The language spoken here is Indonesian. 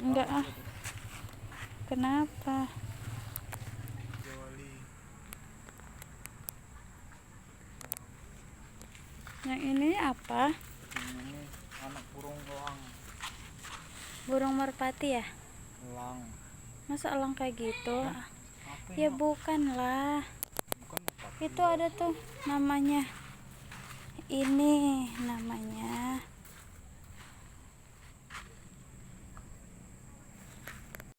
Enggak ah. Kenapa? Yang ini apa? Ini anak burung elang. Burung merpati ya? Elang. Masa elang kayak gitu? Apa Ya ini? bukan lah. Bukan merpati. Itu ada tuh namanya. Ini namanya